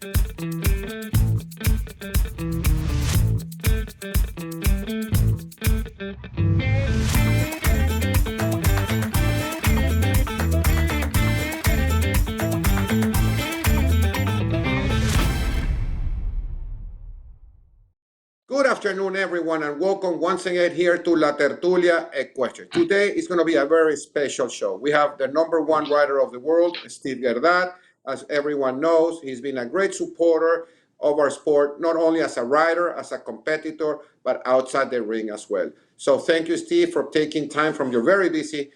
Good afternoon, everyone, and welcome once again here to La Tertulia Ecuestre. Today is going to be a very special show. We have the #1 rider of the world, Steve Guerdat. As everyone knows, he's been a great supporter of our sport, not only as a rider, as a competitor, but outside the ring as well. So thank you, Steve, for taking time from your very busy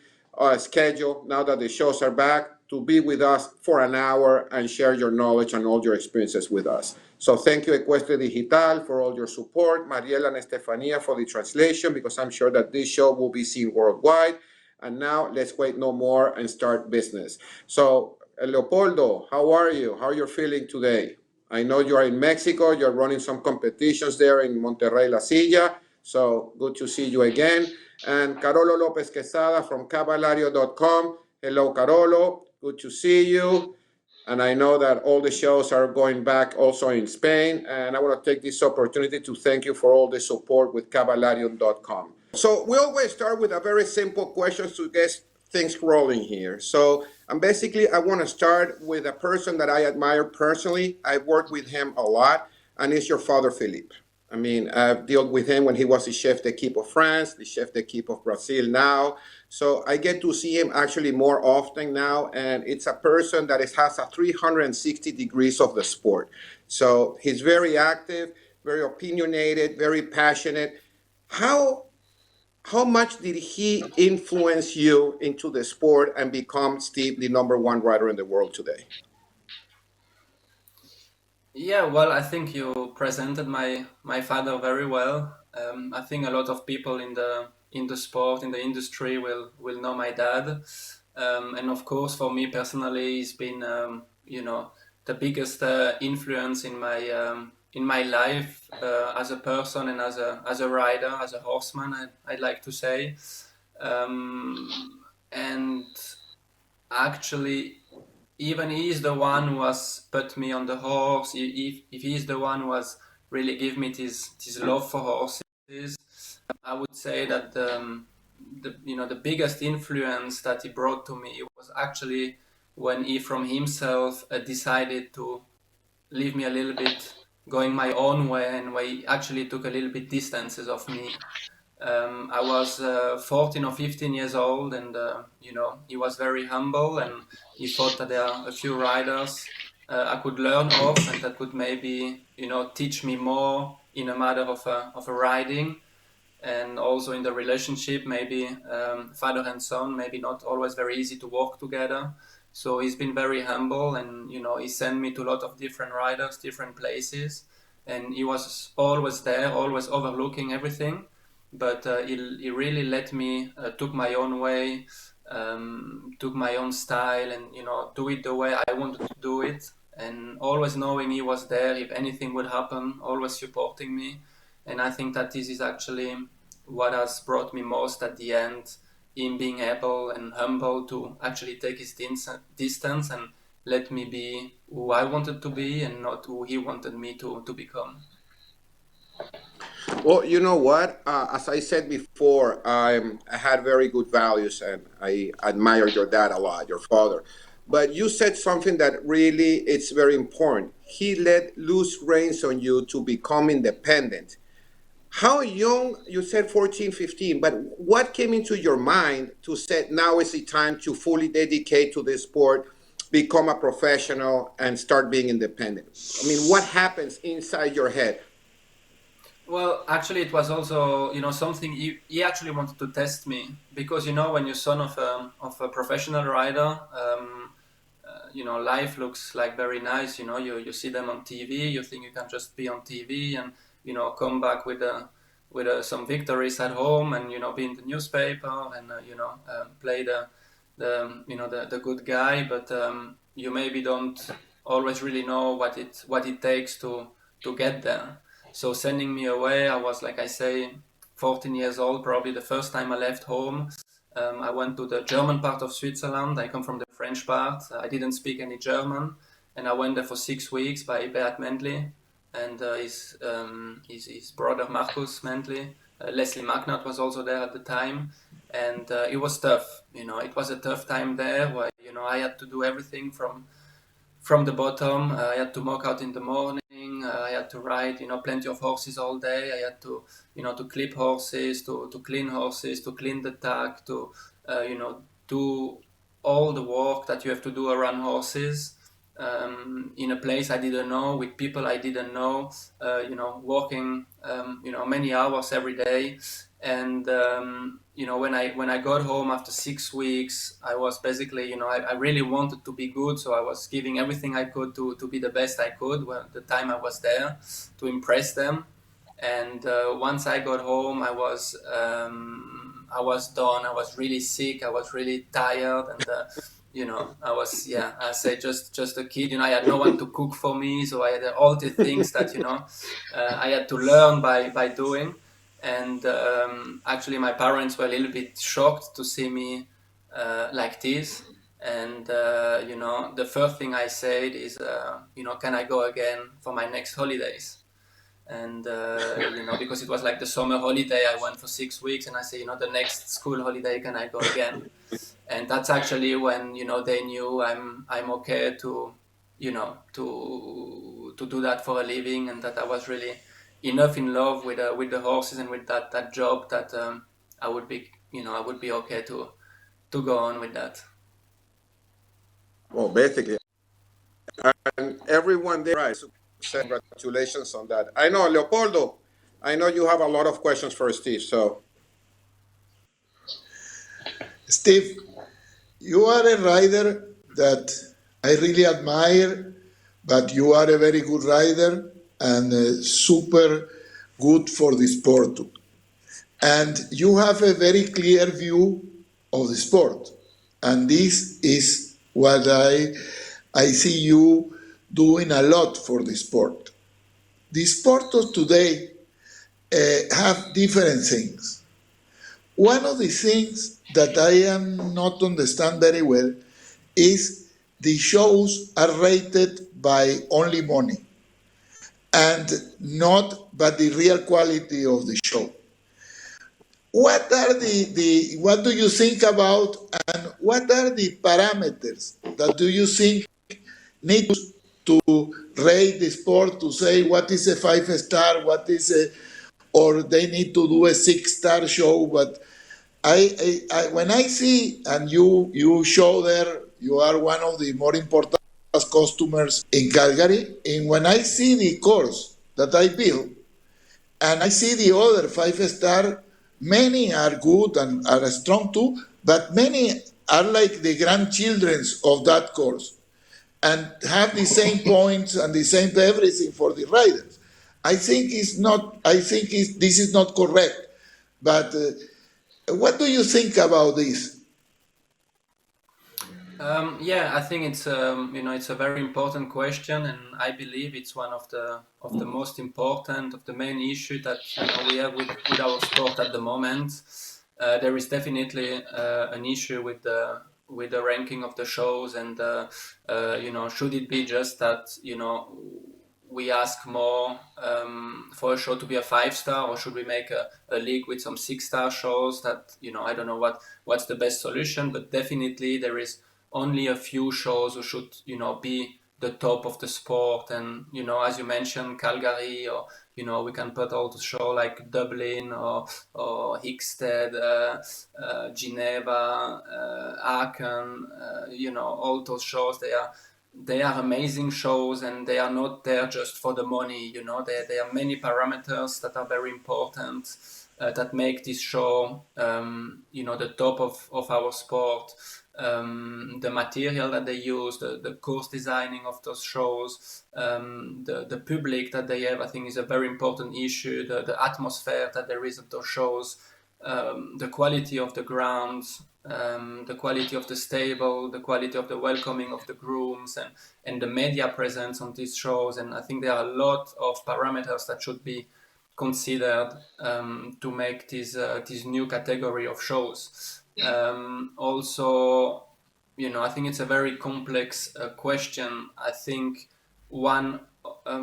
schedule, now that the shows are back, to be with us for an hour and share your knowledge and all your experiences with us. So thank you, Ecuestre Digital, for all your support, Varela and Estefania for the translation, because I'm sure that this show will be seen worldwide. And now let's wait no more and start business. So Leopoldo, how are you? How are you feeling today? I know you are in Mexico. You're running some competitions there in Monterrey, La Silla. So good to see you again. And Carolo López Quesada from Caballario.com. Hello, Carolo. Good to see you. And I know that all the shows are going back also in Spain. And I want to take this opportunity to thank you for all the support with Caballario.com. So we always start with a very simple question to get things rolling here. So basically, I want to start with a person that I admire personally. I've worked with him a lot, and it's your father, Philippe. I mean, I've dealt with him when he was the chef d'équipe of France, the chef d'équipe of Brazil now. So I get to see him actually more often now, and it's a person that has a 360 degrees of the sport. So he's very active, very opinionated, very passionate. How much did he influence you into the sport and become, Steve, the #1 rider in the world today? Yeah, well, I think you presented my father very well. I think a lot of people in the sport, in the industry, will know my dad. And of course, for me personally, he's been the biggest influence in my life as a person and as a rider, as a horseman, I'd like to say. And actually, even he's the one who has put me on the horse. If he's the one who has really give me this love for horses, I would say that the biggest influence that he brought to me was actually when he from himself decided to leave me a little bit going my own way, and where he actually took a little bit distances of me. I was 14 or 15 years old, and he was very humble, and he thought that there are a few riders I could learn of, and that could maybe teach me more in a matter of a riding, and also in the relationship, maybe father and son, maybe not always very easy to work together. So he's been very humble, and he sent me to a lot of different riders, different places, and he was always there, always overlooking everything. But he really let me took my own way, took my own style, and do it the way I wanted to do it, and always knowing he was there if anything would happen, always supporting me. And I think that this is actually what has brought me most at the end, in being able and humble to actually take his distance and let me be who I wanted to be and not who he wanted me to become. Well, you know what? As I said before, I had very good values, and I admire your dad a lot, your father. But you said something that really it's very important. He let loose reins on you to become independent. How young? You said 14, 15, but what came into your mind to say now is the time to fully dedicate to this sport, become a professional, and start being independent? I mean, what happens inside your head? Well, actually, it was also, something he actually wanted to test me, because, when you're son of a professional rider, life looks like very nice. You see them on TV, you think you can just be on TV and, come back with some victories at home, and, be in the newspaper and, play the good guy, but you maybe don't always really know what it takes to get there. So sending me away, I was, like I say, 14 years old, probably the first time I left home. I went to the German part of Switzerland. I come from the French part. I didn't speak any German. and I went there for 6 weeks by Beat Mendley and his brother Marcus Mendley. Leslie Magnat was also there at the time, and it was tough. It was a tough time there where I had to do everything from the bottom. I had to mock out in the morning. I had to ride, plenty of horses all day. I had to, to clip horses, to clean horses, to clean the tack, to, do all the work that you have to do around horses. In a place I didn't know, with people I didn't know, working, many hours every day. And when I got home after 6 weeks, I was basically, I really wanted to be good, so I was giving everything I could to be the best I could the time I was there, to impress them. And once I got home, I was done. I was really sick. I was really tired, and I was, I say just a kid. I had no one to cook for me, so I had all the things that I had to learn by doing. And actually, my parents were a little bit shocked to see me like this. And the first thing I said is, can I go again for my next holidays? And because it was like the summer holiday, I went for 6 weeks, and I say, the next school holiday, can I go again? And that's actually when they knew I'm okay to to do that for a living, and that I was really enough in love with the horses and with that job that I would be okay to go on with that. Well, basically, and everyone there, right? So congratulations on that. I know, Leopoldo. I know you have a lot of questions for Steve. So, Steve, you are a rider that I really admire, but you are a very good rider and super good for the sport. And you have a very clear view of the sport. And this is what I see you doing a lot for the sport. The sport of today have different things. One of the things that I am not understand very well is the shows are rated by only money and not by the real quality of the show. What are what do you think about, and what are the parameters that do you think need to rate the sport, to say what is a 5-star, what is a, or they need to do a 6-star show? But I when I see, and you show there, you are one of the more important customers in Calgary, and when I see the course that I build, and I see the other 5-star, many are good and are strong too, but many are like the grandchildren of that course and have the same points and the same everything for the riders. I think it's not. I think this is not correct. But what do you think about this? I think it's it's a very important question, and I believe it's one of the most important, of the main issue that we have with our sport at the moment. There is definitely an issue with the ranking of the shows, and should it be just that we ask more for a show to be a 5-star, or should we make a league with some 6-star shows? That I don't know what's the best solution, but definitely there is only a few shows who should be the top of the sport. And as you mentioned, Calgary, or we can put all the show like Dublin or Hickstead, Geneva, Aachen, all those shows. They are amazing shows, and they are not there just for the money. There are many parameters that are very important that make this show the top of our sport. The material that they use, the course designing of those shows, the public that they have, I think is a very important issue. The atmosphere that there is at those shows, the quality of the grounds, the quality of the stable, the quality of the welcoming of the grooms, and the media presence on these shows. And I think there are a lot of parameters that should be considered to make this new category of shows. Also, I think it's a very complex question. I think one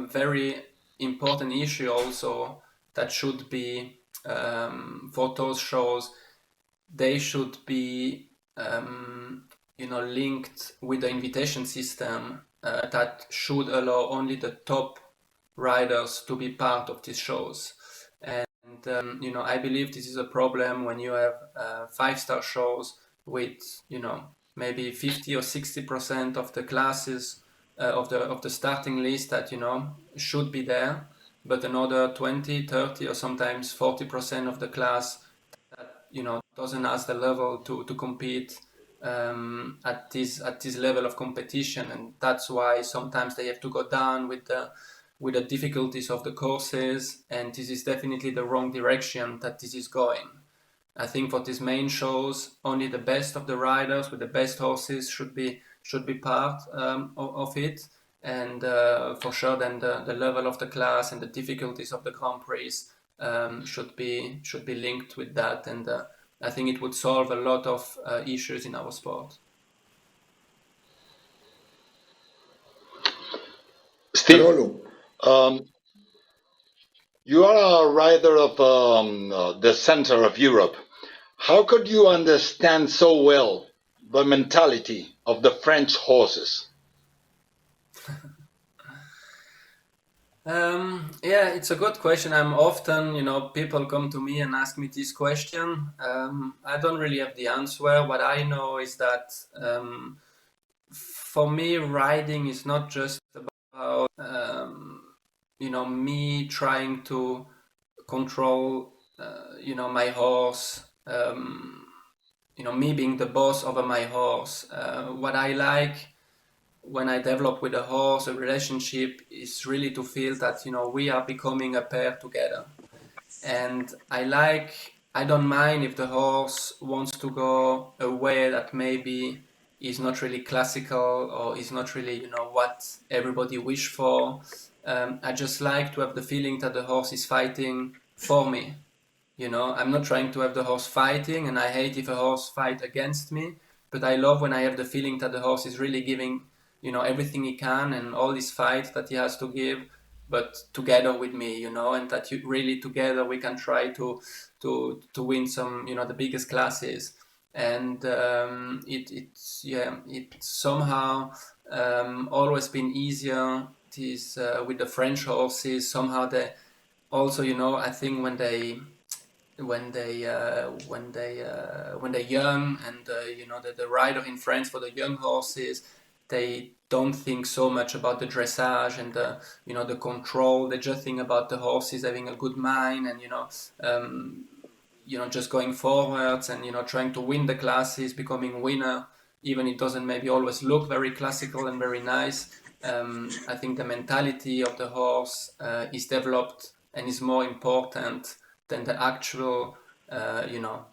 very important issue also that should be for those shows, they should be linked with the invitation system that should allow only the top riders to be part of these shows. And I believe this is a problem when you have 5-star shows with maybe 50 or 60% of the classes of the starting list that should be there, but another 20, 30, or sometimes 40% of the class that doesn't have the level to compete at this level of competition, and that's why sometimes they have to go down with the difficulties of the courses, and this is definitely the wrong direction that this is going. I think for these main shows, only the best of the riders with the best horses should be part of it, and for sure then the level of the class and the difficulties of the Grand Prix should be linked with that, and I think it would solve a lot of issues in our sport. Steve, Carolo, you are a rider of the center of Europe. How could you understand so well the mentality of the French horses? Yeah, it's a good question. I'm often, people come to me and ask me this question. I don't really have the answer. What I know is that for me, riding is not just about, me trying to control, my horse, me being the boss over my horse. What I like when I develop with a horse, a relationship, is really to feel that, we are becoming a pair together. And I don't mind if the horse wants to go a way that maybe is not really classical or is not really, what everybody wish for. I just like to have the feeling that the horse is fighting for me. I'm not trying to have the horse fighting, and I hate if a horse fight against me, but I love when I have the feeling that the horse is really giving, everything he can and all this fight that he has to give, but together with me, and that really together we can try to win some, the biggest classes. And it's somehow always been easier. This with the French horses, somehow they also, I think when they're young, and the rider in France for the young horses, they don't think so much about the dressage and the control. They just think about the horses having a good mind, and just going forwards, and trying to win the classes, becoming winner, even it doesn't maybe always look very classical and very nice. I think the mentality of the horse is developed and is more important than the actual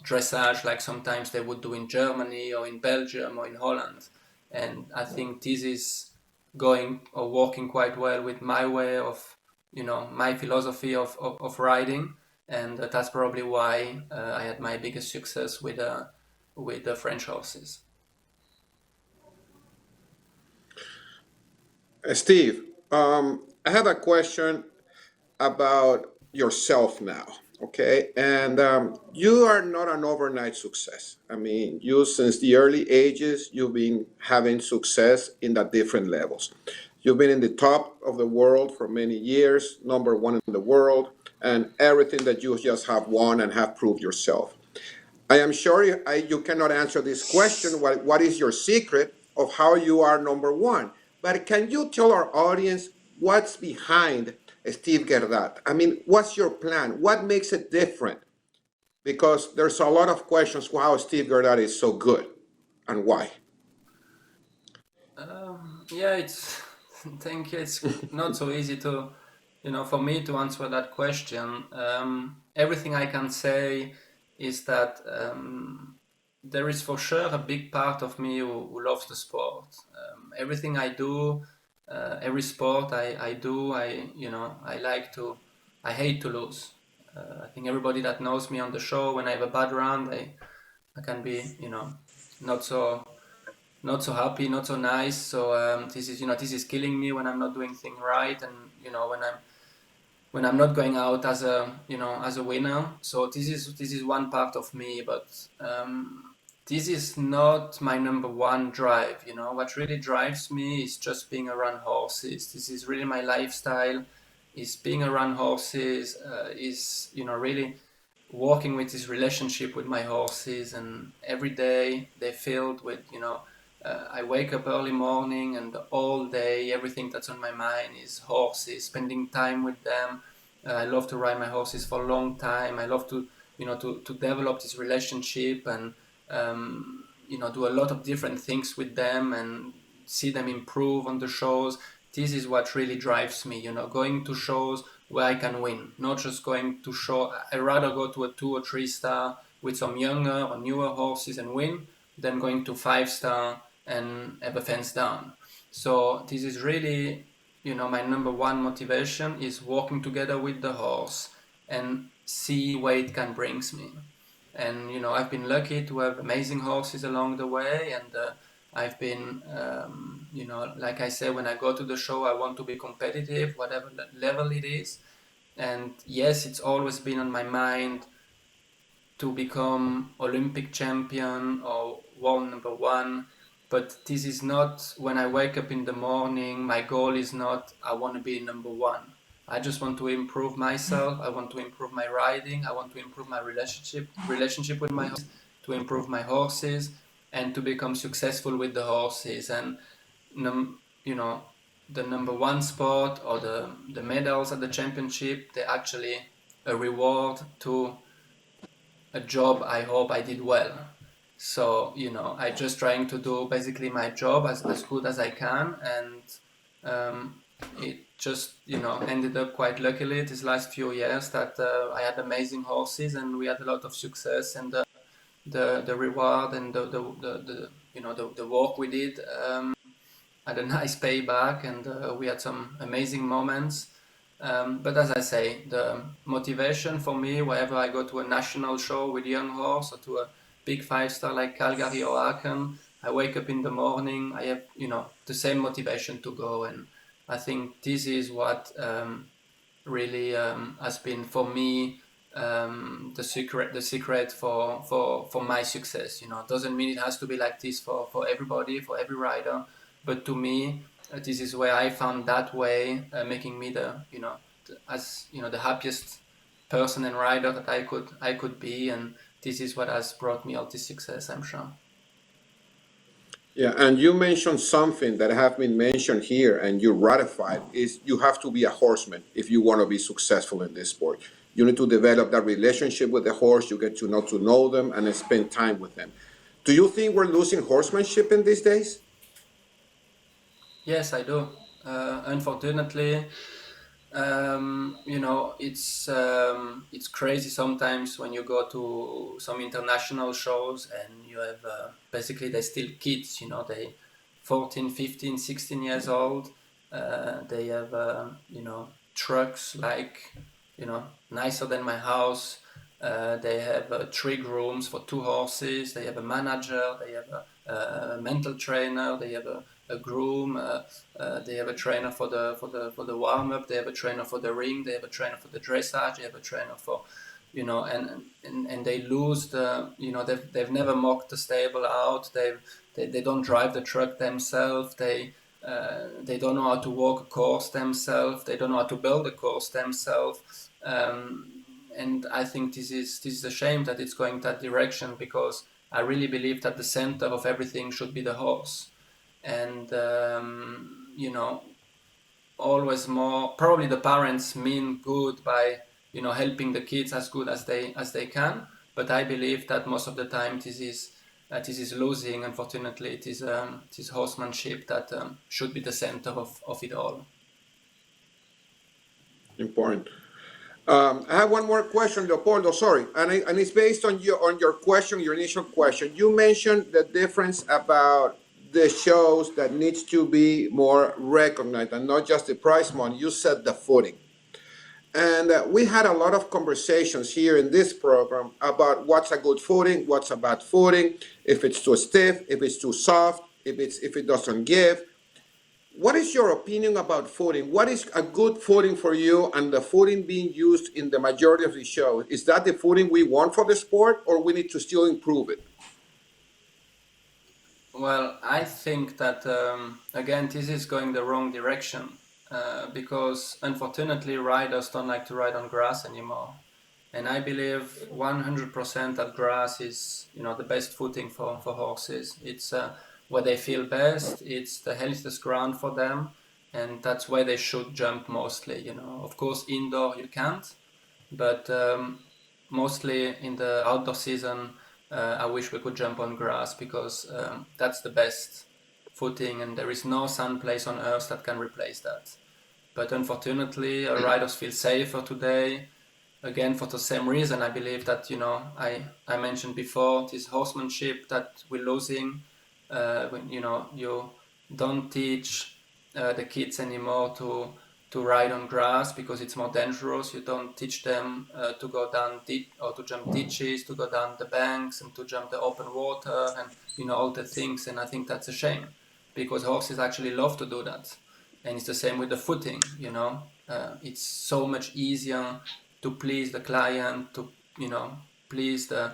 dressage, like sometimes they would do in Germany or in Belgium or in Holland. And I think this is going or working quite well with my way of, my philosophy of riding. And that's probably why I had my biggest success with the French horses. Steve, I have a question about yourself now. Okay, and you are not an overnight success. I mean, you since the early ages, you've been having success in the different levels. You've been in the top of the world for many years, number one in the world, and everything that you just have won and have proved yourself. I am sure you cannot answer this question. What is your secret of how you are number one? But can you tell our audience what's behind Steve Guerdat? I mean, what's your plan? What makes it different? Because there's a lot of questions how Steve Guerdat is so good and why. Yeah, thank you. It's not so easy to, for me to answer that question. Everything I can say is that there is for sure a big part of me who loves the sport. Everything I do, every sport I do, I hate to lose. I think everybody that knows me on the show, when I have a bad round, I can be, not so not so happy, not so nice. So this is killing me when I'm not doing things right, and when I'm not going out as a winner. So this is one part of me, but this is not my number one drive. What really drives me is just being around horses. This is really my lifestyle. Is being around horses. Is really working with this relationship with my horses, and every day they're filled with I wake up early morning, and all day everything that's on my mind is horses, spending time with them. I love to ride my horses for a long time. I love to to develop this relationship, and do a lot of different things with them and see them improve on the shows. This is what really drives me, going to shows where I can win, not just going to show. I'd rather go to a 2 or 3 star with some younger or newer horses and win than going to 5 star and have a fence down. So this is really, my number one motivation is working together with the horse and see where it can brings me. And I've been lucky to have amazing horses along the way, and I've been, like I said, when I go to the show, I want to be competitive, whatever level it is. And yes, it's always been on my mind to become Olympic champion or world number one. But this is not, when I wake up in the morning, my goal is not, I want to be number one. I just want to improve myself. I want to improve my riding. I want to improve my relationship with my horses, to improve my horses, and to become successful with the horses. And the number one spot or the medals at the championship, they're actually a reward to a job I hope I did well. So I just trying to do basically my job as good as I can, and it just ended up quite luckily these last few years that I had amazing horses, and we had a lot of success, and the reward and the work we did had a nice payback, and we had some amazing moments. But as I say, the motivation for me, wherever I go to a national show with young horse or to a big 5-star like Calgary or Aachen, I wake up in the morning, I have the same motivation to go, and I think this is what really has been for me the secret for my success. Doesn't mean it has to be like this for everybody, for every rider, but to me this is where I found that way, making me the happiest person and rider that I could be, and this is what has brought me all this success, I'm sure. Yeah, and you mentioned something that have been mentioned here, and you ratified is you have to be a horseman if you want to be successful in this sport. You need to develop that relationship with the horse. You get to know them and spend time with them. Do you think we're losing horsemanship in these days? Yes, I do. Unfortunately, it's crazy sometimes when you go to some international shows and you have basically they're still kids, they 14, 15, 16 years old. They have trucks like nicer than my house. They have 3 grooms for 2 horses. They have a manager. They have a mental trainer. They have a groom. They have a trainer for the warm up. They have a trainer for the ring. They have a trainer for the dressage. They have a trainer for and they lose the they've never mocked the stable out. They don't drive the truck themselves. They don't know how to walk a course themselves. They don't know how to build a course themselves. And I think this is a shame that it's going that direction, because I really believe that the center of everything should be the horse. And always more probably the parents mean good by helping the kids as good as they can, but I believe that most of the time this is losing. Unfortunately, it is horsemanship that should be the center of it all. Important. I have one more question, Leopoldo. Sorry, and it's based on your question, your initial question. You mentioned the difference about the shows that needs to be more recognized and not just the prize money. You said the footing, and we had a lot of conversations here in this program about what's a good footing, what's a bad footing, if it's too stiff, if it's too soft, if it doesn't give. What is your opinion about footing? What is a good footing for you, and the footing being used in the majority of the shows? Is that the footing we want for the sport, or we need to still improve it? Well, I think that again, this is going the wrong direction because unfortunately, riders don't like to ride on grass anymore, and I believe 100% that grass is, the best footing for horses. It's where they feel best. It's the healthiest ground for them, and that's where they should jump mostly. Of course, indoor you can't, but mostly in the outdoor season, I wish we could jump on grass because that's the best footing, and there is no sand place on earth that can replace that. But unfortunately, riders feel safer today. Again, for the same reason, I believe that I mentioned before this horsemanship that we're losing. When you don't teach the kids anymore to ride on grass because it's more dangerous. You don't teach them to go down or to jump ditches, to go down the banks, and to jump the open water, and all the things. And I think that's a shame because horses actually love to do that. And it's the same with the footing. It's so much easier to please the client, to please the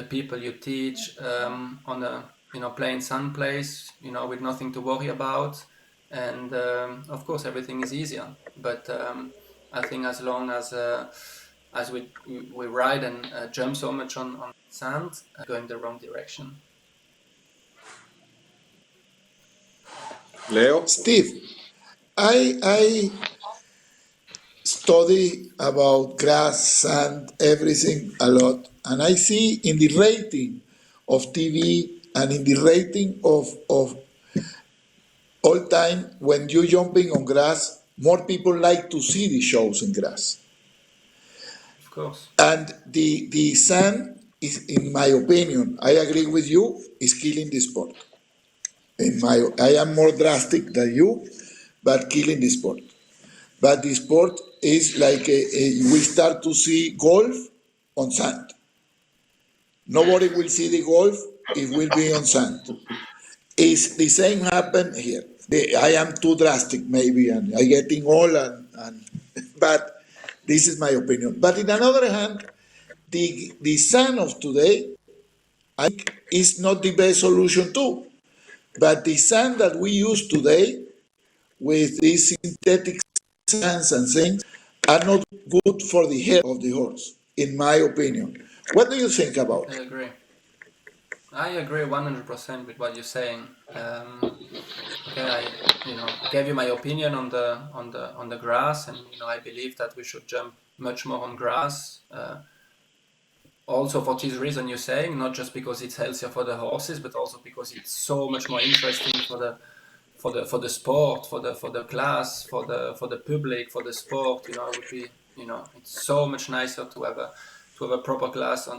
people you teach on a plain sand place, with nothing to worry about. And of course everything is easier, but I think as long as we ride and jump so much on sand, going the wrong direction. Leo? Steve, I study about grass, sand, everything a lot, and I see in the rating of TV and in the rating of all time when you jumping on grass, more people like to see the shows in grass. Of course. And the sand is, in my opinion, I agree with you, is killing the sport. I am more drastic than you, but killing the sport. But the sport is like we start to see golf on sand. Nobody will see the golf, it will be on sand. It's the same happen here. I am too drastic maybe, and I getting old, and but this is my opinion. But in another hand, the sand of today, I think, is not the best solution too. But the sand that we use today with these synthetic sands and things are not good for the head of the horse, in my opinion. What do you think about it? I agree 100% with what you're saying. Okay, I gave you my opinion on the grass, and I believe that we should jump much more on grass. Also for this reason you're saying, not just because it's healthier for the horses, but also because it's so much more interesting for the sport, for the class, for the public, for the sport. It would be it's so much nicer to have a proper class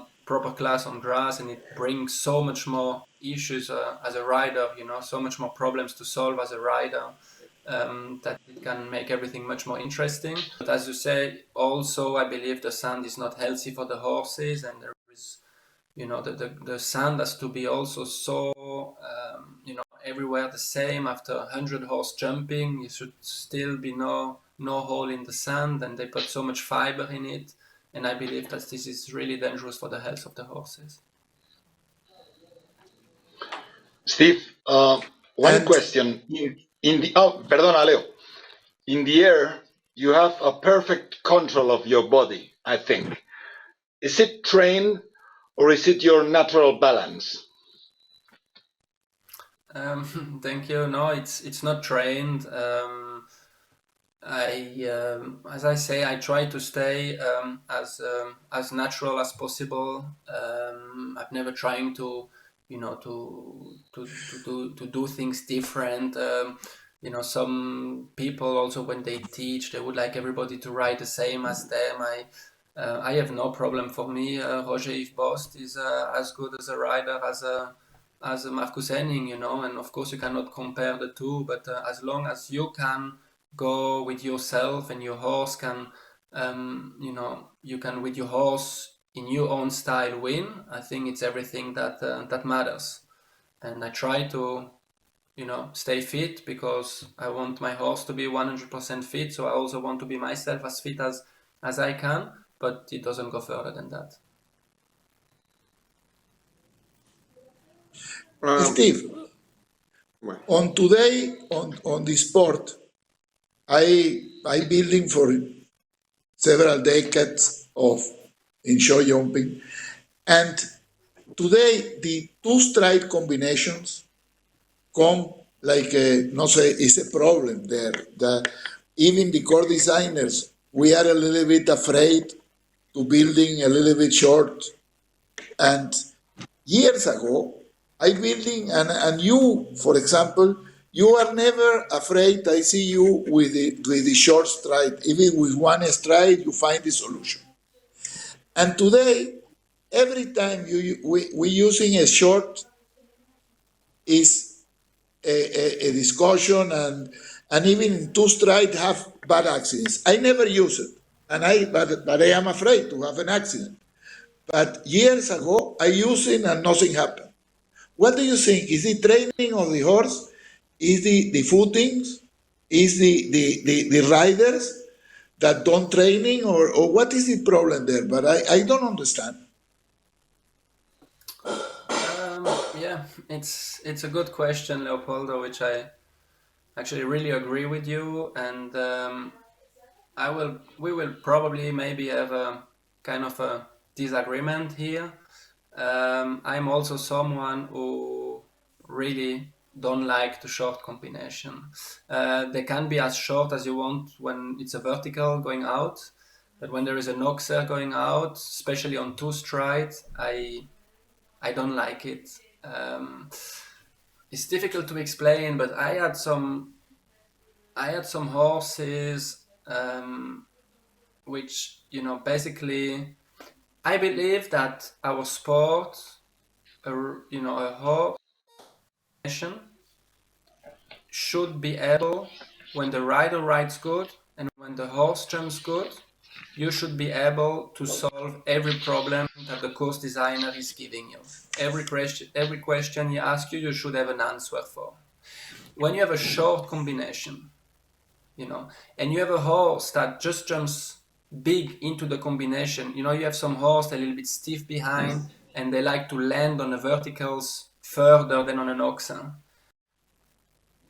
on grass, and it brings so much more issues as a rider. So much more problems to solve as a rider. That it can make everything much more interesting. But as you say, also I believe the sand is not healthy for the horses, and there is, the sand has to be also so, everywhere the same. After 100 horse jumping, it should still be no hole in the sand, and they put so much fiber in it, and I believe that this is really dangerous for the health of the horses. Steve, one And question. Perdona, Leo. In the air, you have a perfect control of your body, I think. Is it trained or is it your natural balance? Thank you. No, it's not trained. As I say, I try to stay as natural as possible. I've never trying to do things different. Some people also, when they teach, they would like everybody to ride the same as them. I have no problem. For me, Roger Yves Bost is as good as a rider as a Marcus Henning, and of course you cannot compare the two, but as long as you can go with yourself and your horse can, you can with your horse in your own style win. I think it's everything that matters, and I try to stay fit, because I want my horse to be 100% fit. So I also want to be myself as fit as I can, but it doesn't go further than that. Steve, Well, on today on the sport, I building for several decades of in show jumping, and today the two stride combinations come like no say it's a problem there. Even the core designers, we are a little bit afraid to building a little bit short. And years ago, I building and you, for example, you are never afraid. I see you with the short stride. Even with one stride, you find the solution. And today, every time we using a short is a discussion, and even in two stride have bad accidents. I never use it, but I am afraid to have an accident. But years ago, I used it and nothing happened. What do you think? Is the training of the horse? Is the footings? Is the riders that don't training? Or what is the problem there? But I don't understand. Yeah, it's a good question, Leopoldo, which I actually really agree with you, and we will probably maybe have a kind of a disagreement here. I'm also someone who really don't like the short combination. They can be as short as you want when it's a vertical going out, but when there is a noxer going out, especially on two strides, I don't like it. It's difficult to explain, but I had some horses which, basically, I believe that our sport, a horse should be able, when the rider rides good and when the horse jumps good, you should be able to solve every problem that the course designer is giving you. Every question he asks you, you should have an answer for. When you have a short combination, and you have a horse that just jumps big into the combination, you have some horse a little bit stiff behind, and they like to land on the verticals further than on an oxen.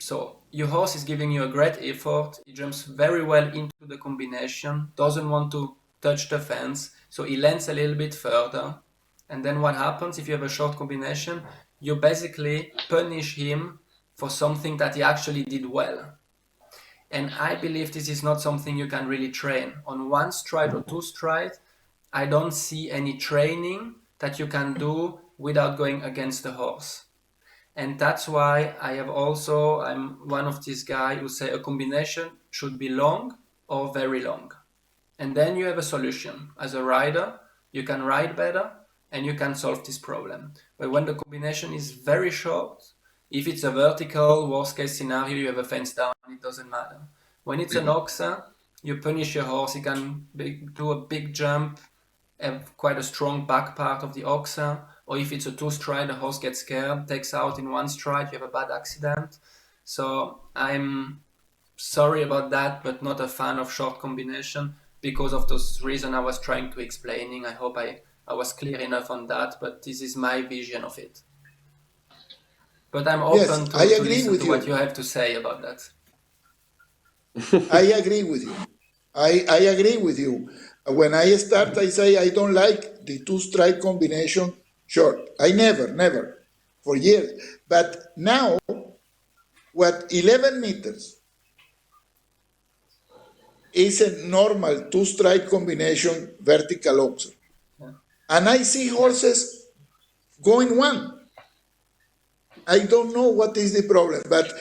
So your horse is giving you a great effort. He jumps very well into the combination, doesn't want to touch the fence, so he lands a little bit further. And then what happens if you have a short combination? You basically punish him for something that he actually did well. And I believe this is not something you can really train. On one stride or two stride, I don't see any training that you can do without going against the horse. And that's why I'm one of these guys who say a combination should be long or very long. And then you have a solution. As a rider, you can ride better and you can solve this problem. But when the combination is very short, if it's a vertical, worst case scenario, you have a fence down, it doesn't matter. When it's an oxer, you punish your horse. He can do a big jump, have quite a strong back part of the oxer. Or if it's a two stride, the horse gets scared, takes out in one stride, you have a bad accident. So I'm sorry about that, but not a fan of short combination because of those reasons I was trying to explaining. I hope I was clear enough on that, but this is my vision of it. But I'm open to listen to what you have to say about that. I agree with you. I agree with you. When I start, I say I don't like the two strike combination short. I never, for years. But now, 11 meters is a normal two strike combination vertical oxer. Yeah. And I see horses going one. I don't know what is the problem, but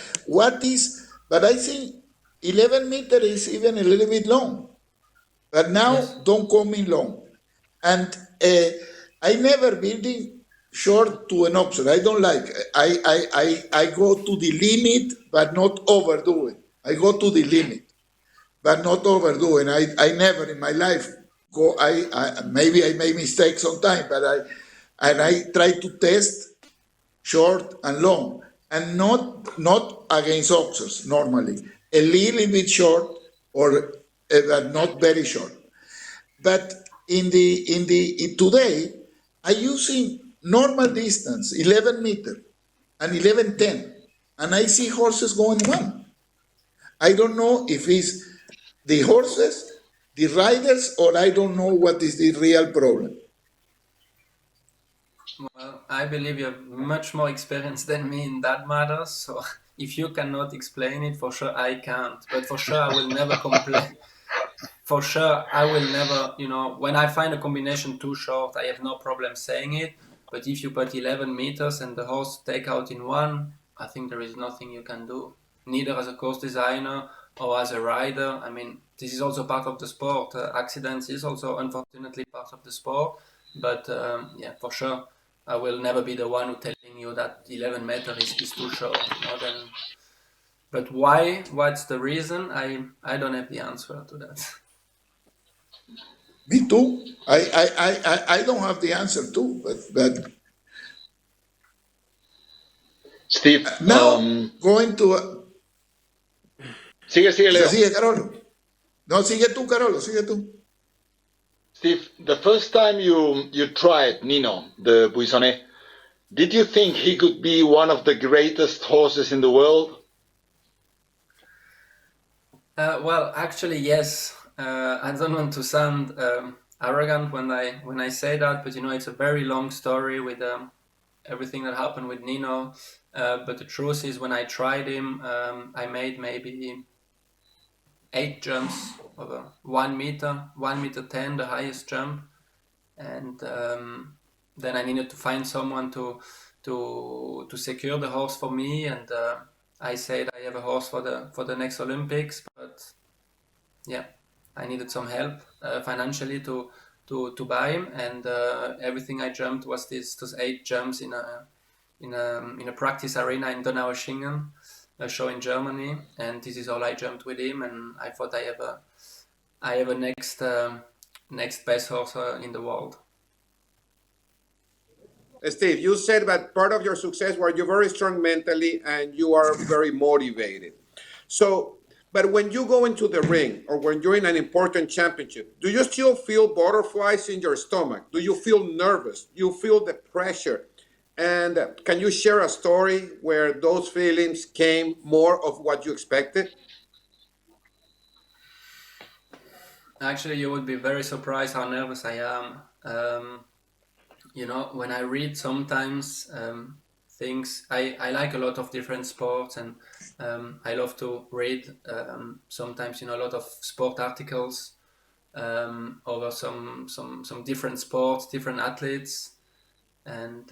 I think 11 meters is even a little bit long. But now don't come in long. And I never building short to an oxer. I don't like. I go to the limit, but not overdo it. I go to the limit, but not overdo it. I never in my life go. Maybe I make mistakes sometimes, but I try to test short and long. and not against oxers normally. A little bit short or not very short. But today, I using normal distance, 11 meter and 11:10, and I see horses going one. I don't know if it's the horses, the riders, or I don't know what is the real problem. Well, I believe you have much more experience than me in that matter, so if you cannot explain it, for sure I can't. But for sure I will never complain. For sure I will never, when I find a combination too short, I have no problem saying it. But if you put 11 meters and the horse take out in one, I think there is nothing you can do. Neither as a course designer or as a rider. I mean, this is also part of the sport. Accidents is also unfortunately part of the sport. But yeah, for sure, I will never be the one who telling you that 11 meters is too short. But why? What's the reason? I don't have the answer to that. Me too. I don't have the answer too, but Steve, now going to sigue, Leo. sigue Carolo. No, sigue tú, Carolo, sigue tú. Steve, the first time you tried Nino, the Buissonnet, did you think he could be one of the greatest horses in the world? Well, actually, yes. I don't want to sound arrogant when I say that, but it's a very long story with everything that happened with Nino. But the truth is, when I tried him, I made maybe 8 jumps over 1 meter, 1 meter 10, the highest jump, and then I needed to find someone to secure the horse for me, and I said I have a horse for the next Olympics, but yeah, I needed some help financially to buy him, and everything I jumped was those 8 jumps in a practice arena in Donaueschingen, a show in Germany, and this is all I jumped with him, and I thought I have a next best horse in the world. Steve, you said that part of your success was you're very strong mentally and you are very motivated. So, but when you go into the ring or when you're in an important championship, do you still feel butterflies in your stomach? Do you feel nervous? Do you feel the pressure? And can you share a story where those feelings came more of what you expected? Actually, you would be very surprised how nervous I am. When I read sometimes things, I like a lot of different sports, and I love to read sometimes a lot of sport articles over some different sports, different athletes. And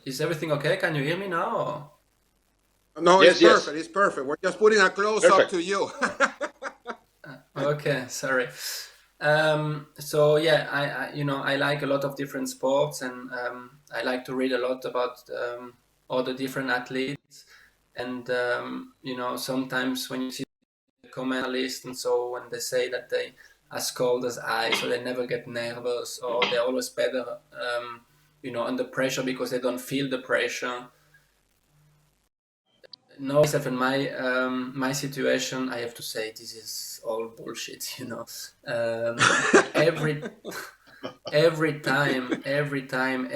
is everything okay? Can you hear me now? Or? No, Yes, it's perfect. It's perfect. We're just putting a close up to you. Okay, sorry. So yeah, I like a lot of different sports, and I like to read a lot about all the different athletes. And sometimes when you see the comment list and so when they say that they as cold as ice, so they never get nervous, or they're always better, under pressure because they don't feel the pressure. No, except in my situation, I have to say this is all bullshit. Every time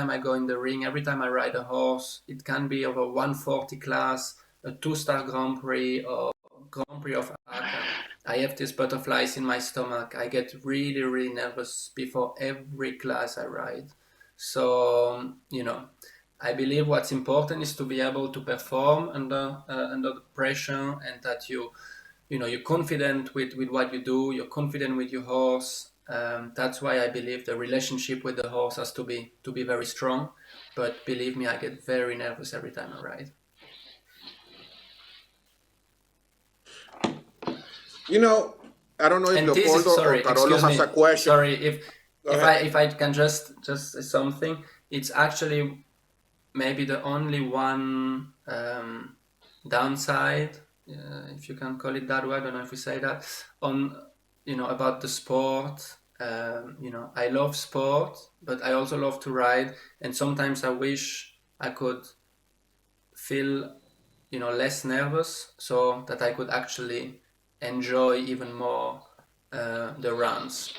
I go in the ring, every time I ride a horse, it can be over 140 class, a 2-star Grand Prix, or Grand Prix of Aachen. I have these butterflies in my stomach. I get really, really nervous before every class I ride. So, I believe what's important is to be able to perform under the pressure, and that you're confident with what you do, you're confident with your horse. That's why I believe the relationship with the horse has to be very strong. But believe me, I get very nervous every time I ride. I don't know if Leopoldo or Carolo has a question. Sorry, if I can just say something. It's actually maybe the only one downside, if you can call it that way. I don't know if we say that about the sport. I love sport, but I also love to ride, and sometimes I wish I could feel, less nervous, so that I could actually enjoy even more the runs.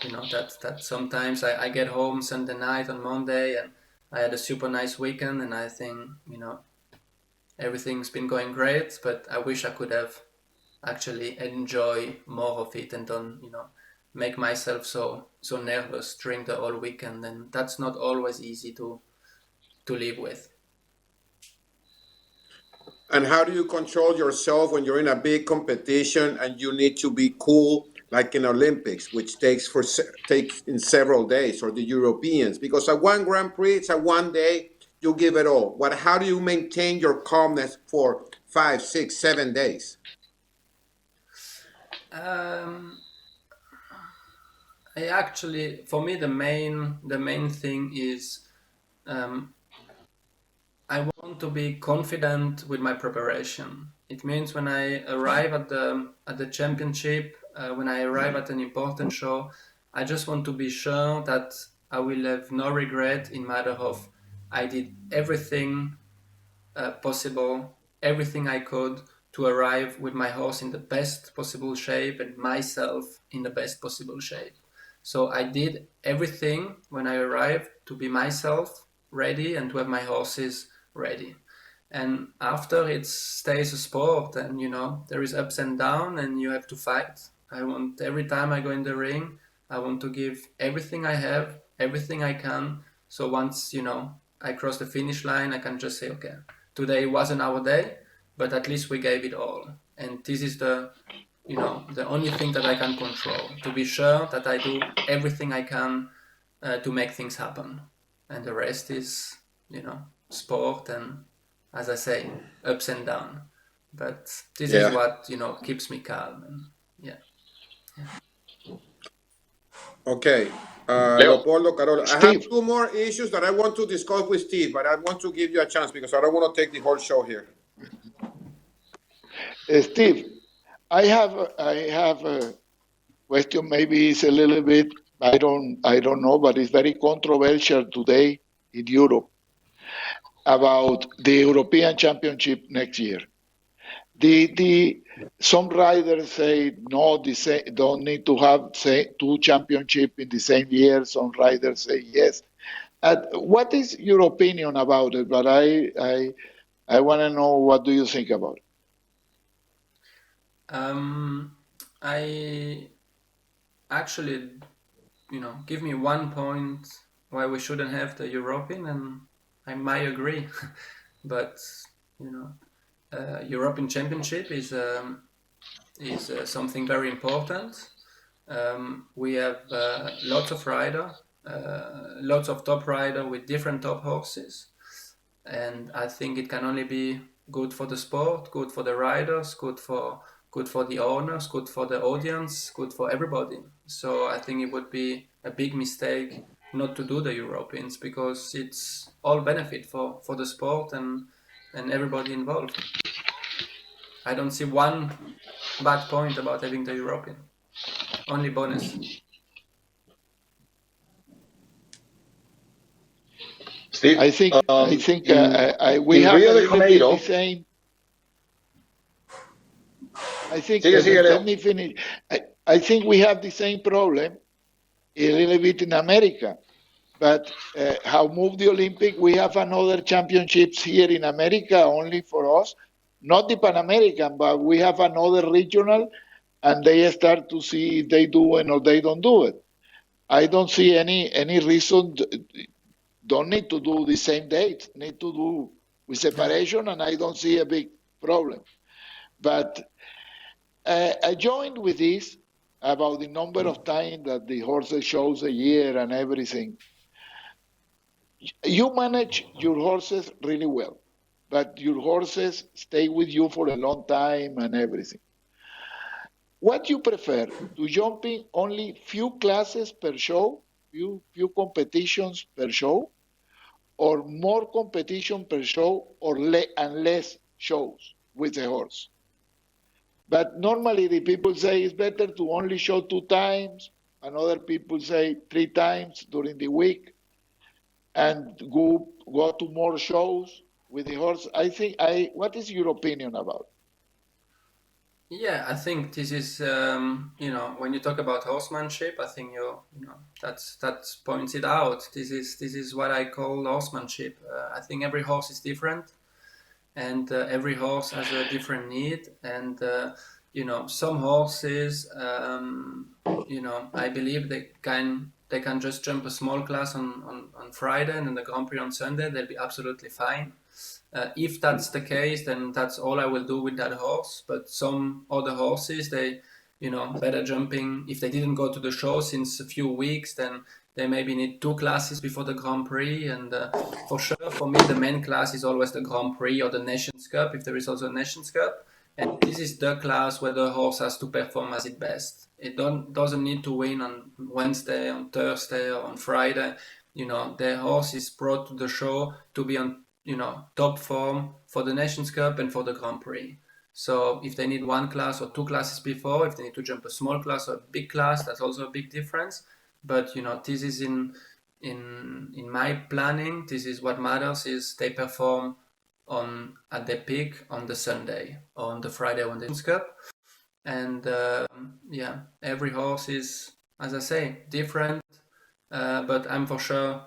That sometimes I get home Sunday night on Monday and I had a super nice weekend and I think, everything's been going great, but I wish I could have actually enjoy more of it and don't, make myself so nervous during the whole weekend. And that's not always easy to live with. And how do you control yourself when you're in a big competition and you need to be cool, like in Olympics, which takes in several days, or the Europeans? Because at one Grand Prix, it's a one day, you give it all. How do you maintain your calmness for 5, 6, 7 days? For me, the main thing is I want to be confident with my preparation. It means when I arrive at the championship, when I arrive at an important show, I just want to be sure that I will have no regret in matter of I did everything possible, everything I could to arrive with my horse in the best possible shape and myself in the best possible shape. So I did everything when I arrived to be myself ready and to have my horses ready. And after, it stays a sport, and there is ups and downs and you have to fight. Every time I go in the ring, I want to give everything I have, everything I can. So once I cross the finish line, I can just say, okay, today wasn't our day, but at least we gave it all. And this is the only thing that I can control, to be sure that I do everything I can to make things happen. And the rest is, sport and, as I say, ups and downs. But this is what, keeps me calm. And, Okay. Leopoldo, Carolo, I have two more issues that I want to discuss with Steve, but I want to give you a chance because I don't want to take the whole show here. Steve, I have a question. Maybe it's a little bit, I don't know, but it's very controversial today in Europe about the European Championship next year. Some riders say no, don't need to have two championships in the same year. Some riders say yes. What is your opinion about it? But I want to know, what do you think about it? I actually, give me one point why we shouldn't have the European, and I might agree. But European Championship is something very important. We have lots of rider, lots of top rider with different top horses, and I think it can only be good for the sport, good for the riders, good for the owners, good for the audience, good for everybody. So I think it would be a big mistake not to do the Europeans, because it's all benefit for the sport and everybody involved. I don't see one bad point about having the European. Only bonus. Steve, I think we in have Rio a de little bit Janeiro. the same. I think Let me finish. I think we have the same problem a little bit in America. But how move the Olympic? We have another championships here in America only for us, not the Pan American, but we have another regional, and they start to see if they do it or they don't do it. I don't see any reason. Don't need to do the same date. Need to do with separation, and I don't see a big problem. But I joined with this about the number of times that the horses shows a year and everything. You manage your horses really well, but your horses stay with you for a long time and everything. What you prefer, to jumping only few classes per show, few competitions per show, or more competition per show, and less shows with the horse? But normally the people say it's better to only show 2 times, and other people say 3 times during the week, and go to more shows. with the horse. What is your opinion about it? Yeah, I think this is when you talk about horsemanship, I think that's points it out. This is what I call horsemanship. I think every horse is different, and every horse has a different need, and some horses, I believe they can just jump a small class on Friday and then the Grand Prix on Sunday. They'll be absolutely fine. If that's the case, then that's all I will do with that horse. But some other horses, they, better jumping. If they didn't go to the show since a few weeks, then they maybe need 2 classes before the Grand Prix. And for sure, for me, the main class is always the Grand Prix or the Nations Cup, if there is also a Nations Cup. And this is the class where the horse has to perform as its best. It doesn't need to win on Wednesday, on Thursday, or on Friday. The horse is brought to the show to be on top form for the Nations Cup and for the Grand Prix. So if they need 1 class or 2 classes before, if they need to jump a small class or a big class, that's also a big difference. But this is in my planning. This is what matters: is they perform at their peak on the Sunday or on the Friday when the Nations Cup. And every horse is, as I say, different. But I'm for sure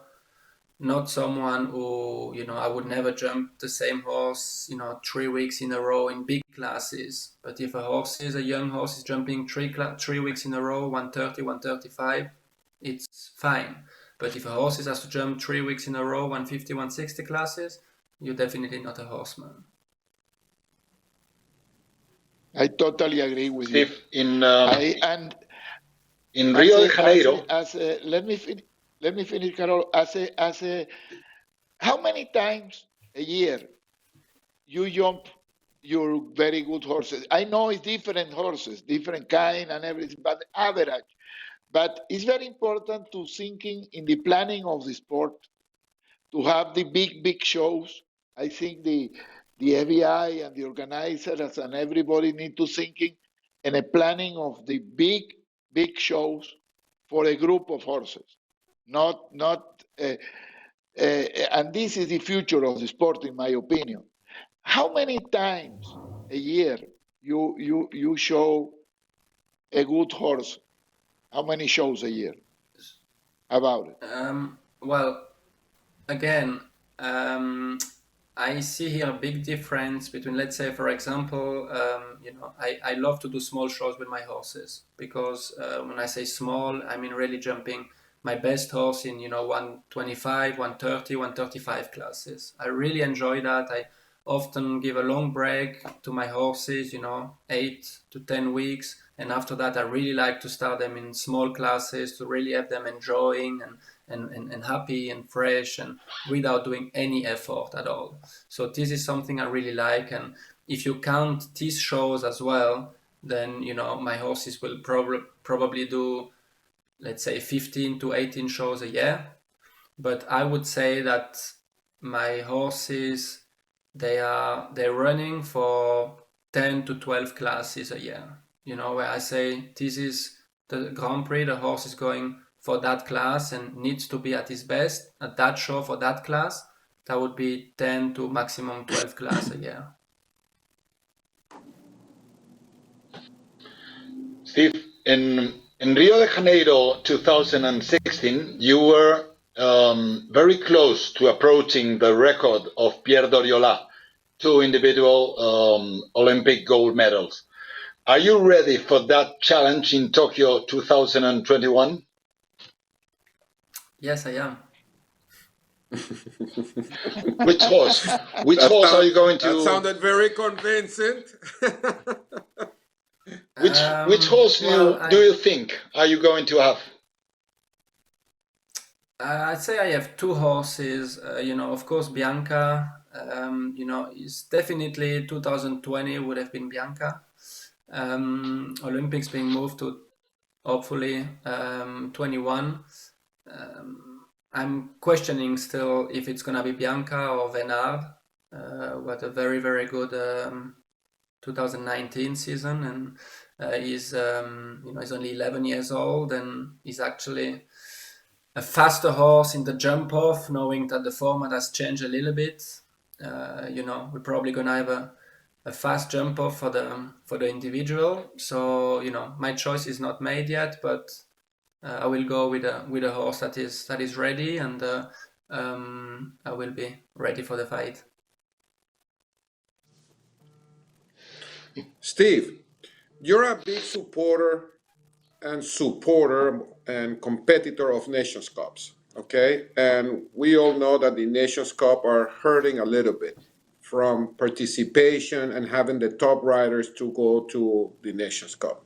not someone who, I would never jump the same horse, 3 weeks in a row in big classes. But if a young horse is jumping 3 weeks in a row, 130, 135, it's fine. But if a horse has to jump 3 weeks in a row, 150, 160 classes, you're definitely not a horseman. I totally agree with Steve, you. in Rio de Janeiro, let me finish, Carol. How many times a year you jump your very good horses? I know it's different horses, different kind and everything, but average. But it's very important to thinking in the planning of the sport, to have the big shows. I think the FBI and the organizers and everybody need to thinking in a planning of the big shows for a group of horses. And this is the future of the sport, in my opinion. How many times a year you show a good horse? How many shows a year about it? Well, again, I see here a big difference between, let's say, for example, I love to do small shows with my horses, because when I say small, I mean really jumping my best horse in 125, 130, 135 classes. I really enjoy that. I often give a long break to my horses, 8 to 10 weeks, and after that I really like to start them in small classes to really have them enjoying and happy and fresh and without doing any effort at all. So this is something I really like. And if you count these shows as well, then my horses will probably do, let's say, 15 to 18 shows a year. But I would say that my horses, they're running for 10 to 12 classes a year, where I say this is the Grand Prix, the horse is going for that class and needs to be at his best at that show for that class. That would be 10 to maximum 12 classes a year. Steve, in Rio de Janeiro 2016, you were very close to approaching the record of Pierre Doriola, 2 individual Olympic gold medals. Are you ready for that challenge in Tokyo 2021? Yes, I am. Which horse? Which horse are you going to? That sounded very convincing. Which horse do you think are you going to have? I'd say I have two horses. Of course, Bianca. Is definitely 2020 would have been Bianca. Olympics being moved to hopefully 21. I'm questioning still if it's gonna be Bianca or Venard. What a very, very good 2019 season, and he's only 11 years old, and he's actually a faster horse in the jump off, knowing that the format has changed a little bit. we're probably gonna have a fast jump off for the individual. So my choice is not made yet, but I will go with a horse that is ready, and I will be ready for the fight. Steve, you're a big supporter and competitor of Nations Cups, okay? And we all know that the Nations Cup are hurting a little bit from participation and having the top riders to go to the Nations Cup.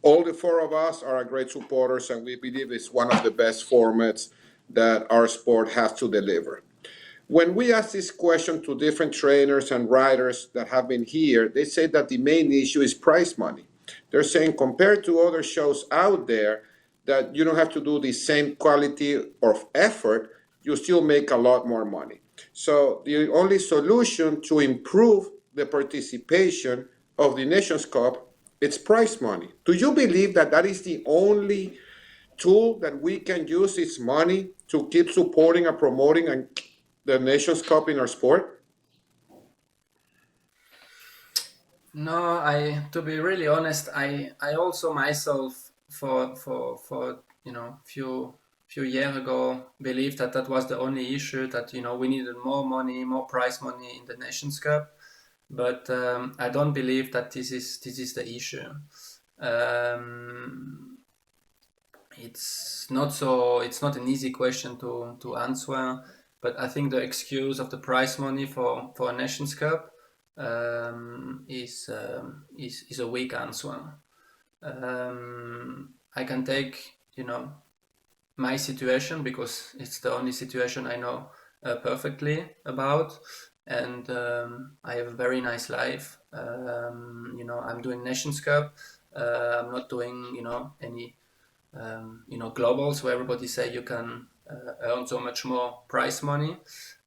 All the four of us are great supporters, and we believe it's one of the best formats that our sport has to deliver. When we ask this question to different trainers and riders that have been here, they say that the main issue is prize money. They're saying compared to other shows out there, that you don't have to do the same quality of effort, you still make a lot more money. So the only solution to improve the participation of the Nations Cup, it's prize money. Do you believe that that is the only tool that we can use, is money, to keep supporting and promoting and the Nations Cup in our sport? No, to be really honest, I also myself for few years ago believed that was the only issue, that we needed more money, more prize money in the Nations Cup, but I don't believe that this is the issue. It's not an easy question to answer, but I think the excuse of the prize money for a Nations Cup is a weak answer. I can take my situation, because it's the only situation I know perfectly about, and I have a very nice life. I'm doing Nations Cup. I'm not doing any globals where everybody say you can earn so much more prize money,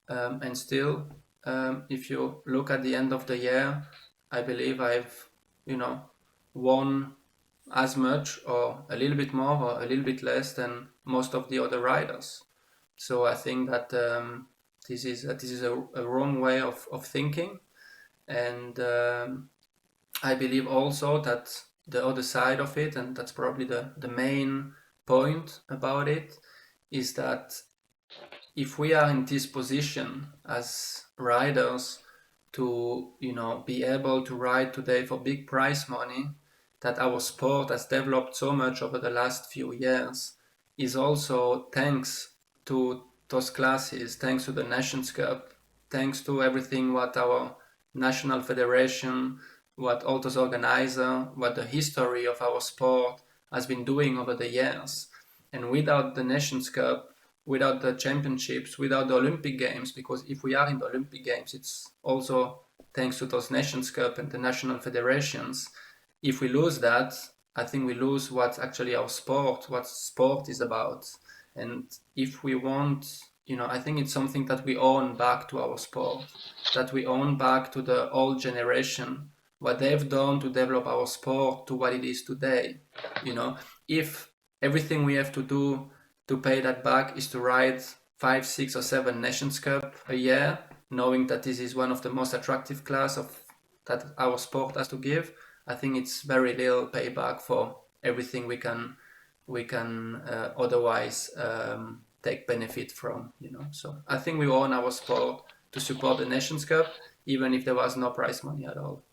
and still, if you look at the end of the year, I believe I've won as much or a little bit more or a little bit less than most of the other riders. So I think that this is a wrong way of thinking, and I believe also that the other side of it, and that's probably the main point about it, is that if we are in this position as riders to be able to ride today for big prize money, that our sport has developed so much over the last few years, is also thanks to those classes, thanks to the Nations Cup, thanks to everything what our national federation, what all those organizers, what the history of our sport has been doing over the years. And without the Nations Cup, without the championships, without the Olympic Games, because if we are in the Olympic Games, it's also thanks to those Nations Cup and the national federations. If we lose that, I think we lose what's actually our sport, what sport is about. And if we want, I think it's something that we own back to our sport, that we own back to the old generation, what they've done to develop our sport to what it is today. If everything we have to do to pay that back is to ride 5, 6, or 7 Nations Cup a year, knowing that this is one of the most attractive class that our sport has to give, I think it's very little payback for everything we can otherwise take benefit from. So I think we own our sport to support the Nations Cup, even if there was no prize money at all.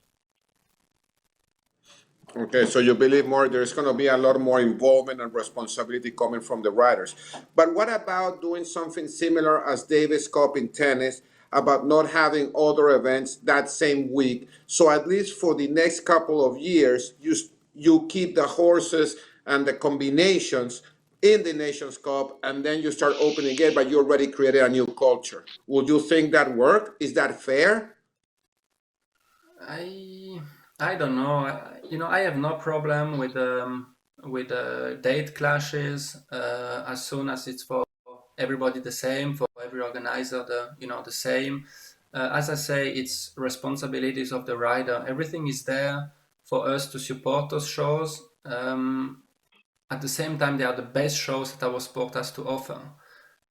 Okay, so you believe there's going to be a lot more involvement and responsibility coming from the riders. But what about doing something similar as Davis Cup in tennis, about not having other events that same week? So at least for the next couple of years, you keep the horses and the combinations in the Nations Cup, and then you start opening it, but you already created a new culture. Would you think that work? Is that fair? I don't know. I have no problem with date clashes, as soon as it's for everybody the same, for every organizer the same. As I say, it's responsibilities of the rider. Everything is there for us to support those shows. At the same time, they are the best shows that our sport has to offer.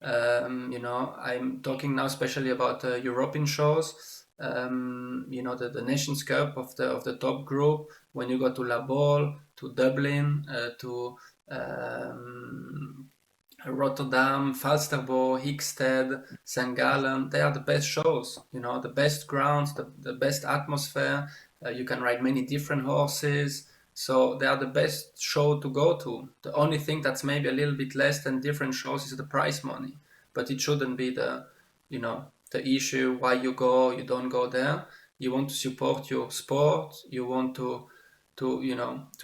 I'm talking now especially about European shows. The Nations Cup of the top group. When you go to La Baule, to Dublin, to Rotterdam, Falsterbo, Hickstead, St. Gallen, they are the best shows, the best grounds, the best atmosphere. You can ride many different horses. So they are the best show to go to. The only thing that's maybe a little bit less than different shows is the prize money. But it shouldn't be the issue why you don't go there. You want to support your sport. You want to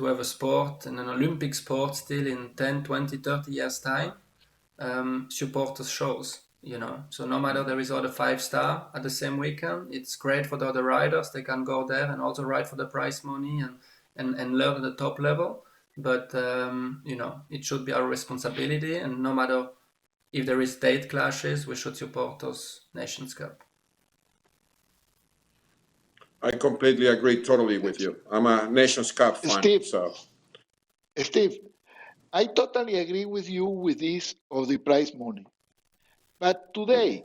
have a sport and an Olympic sport still in 10, 20, 30 years time. Support the shows, so no matter there is other 5-star at the same weekend, it's great for the other riders. They can go there and also ride for the prize money and learn at the top level. But it should be our responsibility, and no matter if there is date clashes, we should support those Nations Cup. I completely agree totally with you. I'm a Nations Cup fan. Steve, I totally agree with you with this of the prize money. But today,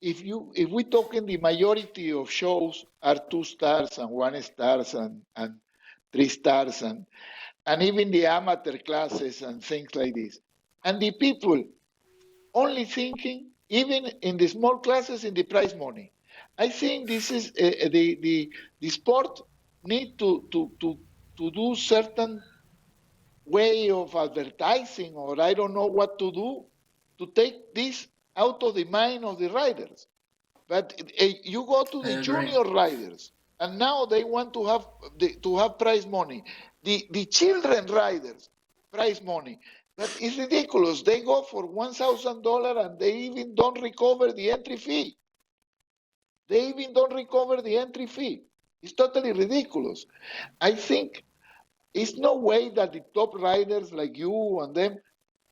if we talk in the majority of shows are 2 stars and 1 stars and 3 stars and even the amateur classes and things like this. And the people only thinking, even in the small classes, in the prize money. I think this is the sport need to do certain way of advertising, or I don't know what to do to take this out of the mind of the riders. But you go to the junior riders, and now they want to have prize money. The children riders, prize money. But it's ridiculous. They go for $1,000 and they even don't recover the entry fee. It's totally ridiculous. I think it's no way that the top riders like you and them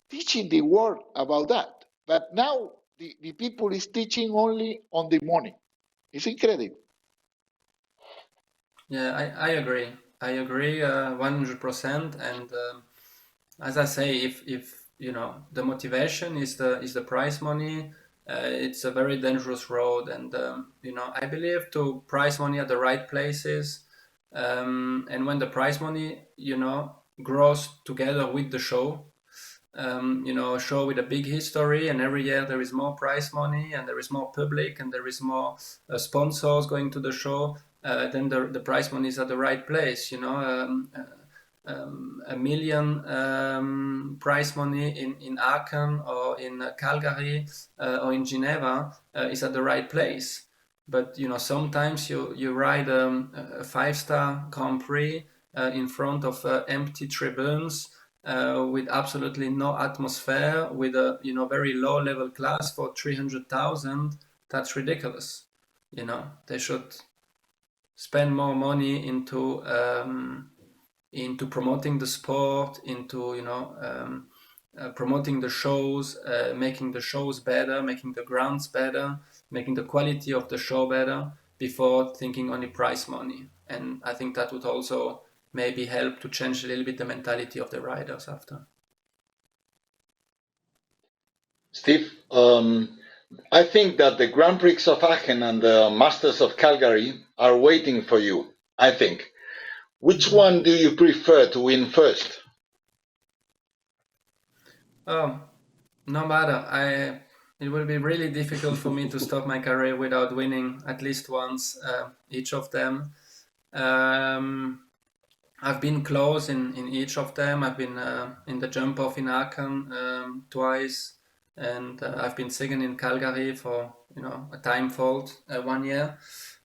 teaching the world about that. But now the people is teaching only on the money. It's incredible. Yeah, I agree. I agree 100%. And as I say, if the motivation is the prize money, it's a very dangerous road. And I believe to prize money at the right places. And when the prize money, grows together with the show, a show with a big history, and every year there is more prize money and there is more public and there is more sponsors going to the show, then the prize money is at the right place. $1 million prize money in Aachen or in Calgary or in Geneva is at the right place. But sometimes you ride a 5-star Grand Prix in front of empty tribunes with absolutely no atmosphere, with a very low level class for 300,000. That's ridiculous. They should spend more money into promoting the sport, into promoting the shows, making the shows better, making the grounds better, making the quality of the show better before thinking only prize money. And I think that would also maybe help to change a little bit the mentality of the riders after. Steve, I think that the Grand Prix of Aachen and the Masters of Calgary are waiting for you, I think. Which one do you prefer to win first? Oh, no matter. It will be really difficult for me to stop my career without winning at least once each of them. I've been close in each of them. I've been in the jump off in Aachen twice, and I've been second in Calgary for a time fault 1 year.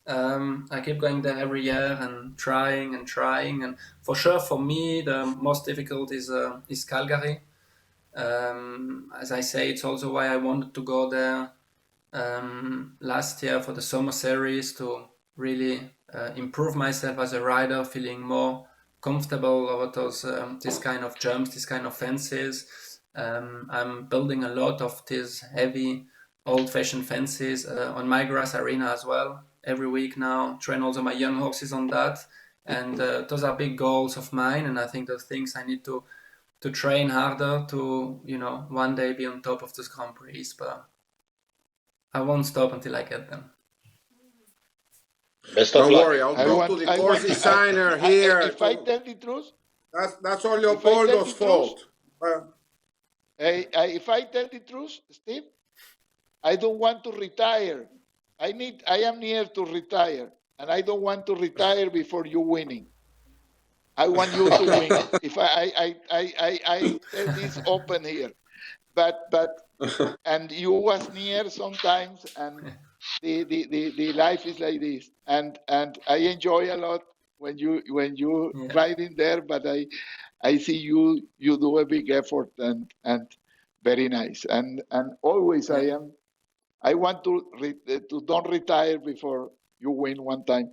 I keep going there every year and trying, and for sure for me the most difficult is Calgary. As I say, it's also why I wanted to go there last year for the summer series, to really improve myself as a rider, feeling more comfortable over those this kind of jumps, this kind of fences. I'm building a lot of these heavy old-fashioned fences on my grass arena as well every week now. Train also my young horses on that, and those are big goals of mine, and I think those things I need to train harder to, one day be on top of those Grand Prix, but I won't stop until I get them. Best of Don't luck. worry, I'll talk to the course designer here. If I tell the truth, That's all Leopoldo's fault. if I tell the truth, Steve, I don't want to retire. I am near to retire, and I don't want to retire before you winning. I want you to win. If I tell this open here, but and you was near sometimes, and the life is like this, and I enjoy a lot when you riding there, but I see you do a big effort and very nice, and always I want to don't retire before you win one time.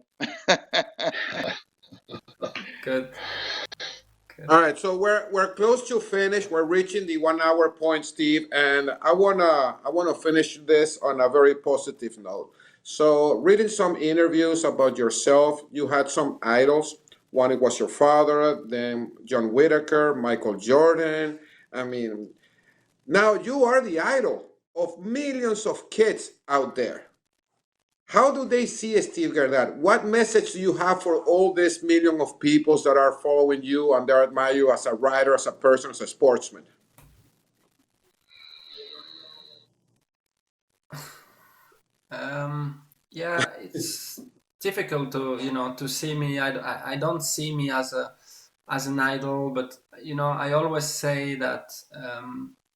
Good. All right, so we're close to finish. We're reaching the 1 hour point, Steve, and I wanna finish this on a very positive note. So, reading some interviews about yourself, you had some idols. One, it was your father, then John Whitaker, Michael Jordan. I mean, now you are the idol of millions of kids out there. How do they see Steve Guerdat? What message do you have for all this million of people that are following you and they admire you as a rider, as a person, as a sportsman? Yeah, it's difficult to see me. I don't see me as an idol, but I always say that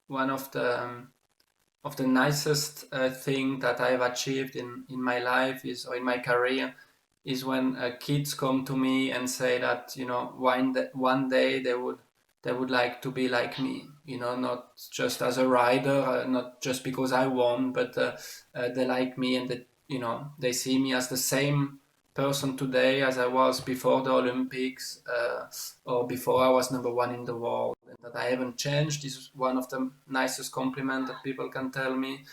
one of the nicest thing that I've achieved in my life or in my career is when kids come to me and say that one day they would like to be like me, not just as a rider, not just because I won, but they like me, and that they see me as the same person today as I was before the Olympics or before I was number one in the world, and that I haven't changed is one of the nicest compliments that people can tell me.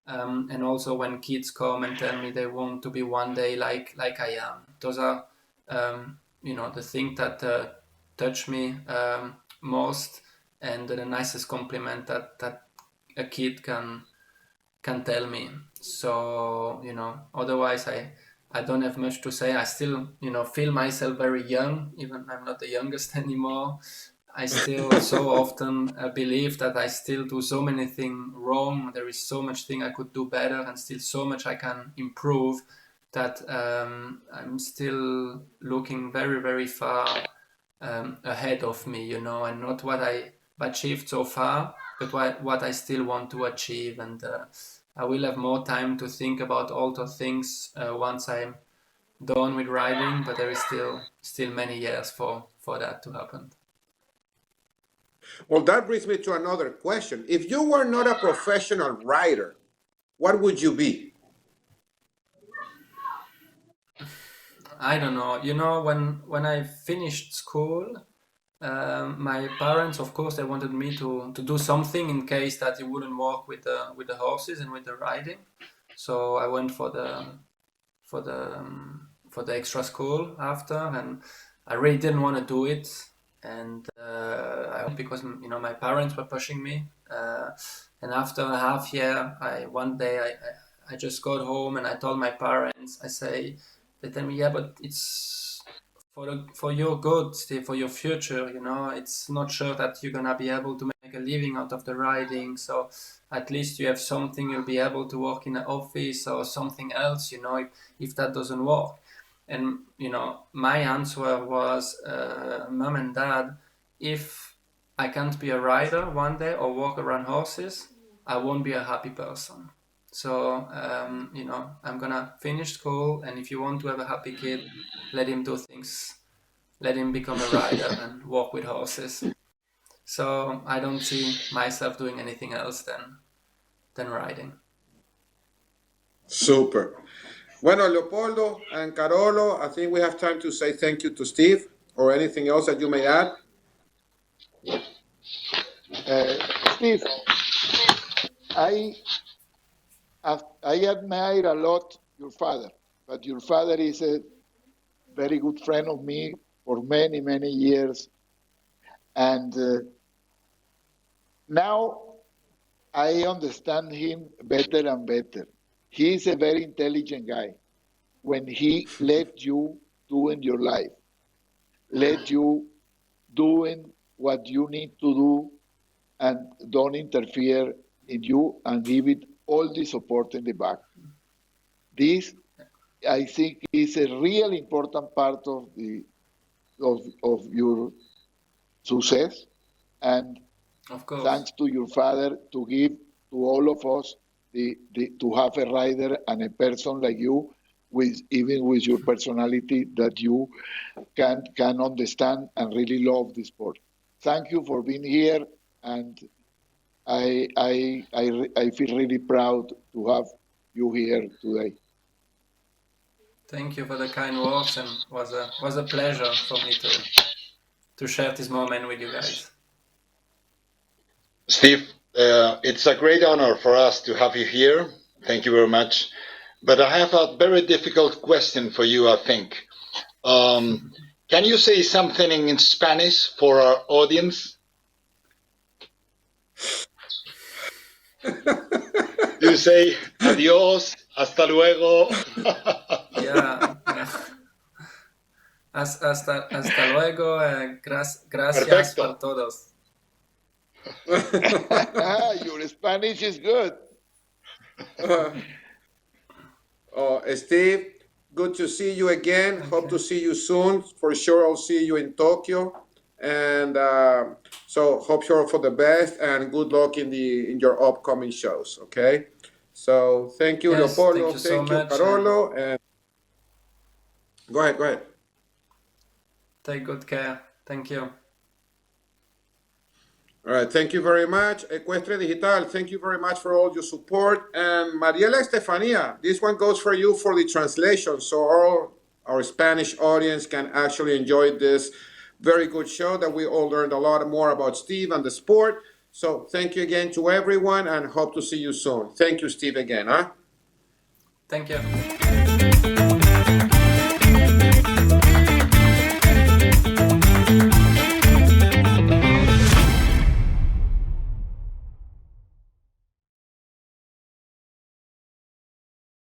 And also when kids come and tell me they want to be one day like I am, those are the thing that touch me most, and the nicest compliment that a kid can tell me. So otherwise I don't have much to say. I still feel myself very young, even I'm not the youngest anymore. I still so often believe that I still do so many things wrong. There is so much thing I could do better, and still so much I can improve, that I'm still looking very, very far ahead of me, and not what I achieved so far, but what I still want to achieve. And I will have more time to think about all the things once I'm done with riding, but there is still many years for that to happen. Well, that brings me to another question. If you were not a professional rider, what would you be? I don't know. When I finished school, my parents, of course, they wanted me to do something in case that it wouldn't work with the horses and with the riding. So I went for the extra school after, and I really didn't want to do it. And because my parents were pushing me, and after a half year, one day I just got home and I told my parents. They tell me, yeah, but it's for your good, Steve, for your future. It's not sure that you're gonna be able to make a living out of the riding. So at least you have something. You'll be able to work in an office or something else. If that doesn't work. And my answer was, Mom and Dad, if I can't be a rider one day or walk around horses, I won't be a happy person. So I'm gonna finish school, and if you want to have a happy kid, let him do things, let him become a rider and walk with horses. So I don't see myself doing anything else than riding. Super. Bueno, Leopoldo and Carolo, I think we have time to say thank you to Steve, or anything else that you may add. Steve, I admire a lot your father, but your father is a very good friend of me for many, many years. And Now I understand him better and better. He is a very intelligent guy. When he let you do in your life, let you doing what you need to do, and don't interfere in you, and give it all the support in the back. This, I think, is a real important part of your success, and Of course. thanks to your father to give to all of us to have a rider and a person like you, with even with your personality, that you can understand and really love the sport. Thank you for being here, and I feel really proud to have you here today. Thank you for the kind words, and was a pleasure for me to share this moment with you guys. Steve, it's a great honor for us to have you here. Thank you very much. But I have a very difficult question for you, I think. Can you say something in Spanish for our audience? You say adiós, hasta luego. Yeah. Hasta luego. Gracias Perfecto. por todos. Your Spanish is good. Steve, good to see you again. Hope to see you soon. For sure, I'll see you in Tokyo. And so hope you're for the best, and good luck in your upcoming shows. Okay. So thank you, Yes, Leopoldo. thank you so Thank you, much, Carolo. And go ahead. Take good care. Thank you. All right, thank you very much. Ecuestre Digital, thank you very much for all your support. And Mariela Estefania, this one goes for you for the translation, so all our Spanish audience can actually enjoy this very good show that we all learned a lot more about Steve and the sport. So thank you again to everyone, and hope to see you soon. Thank you, Steve, again. Thank you.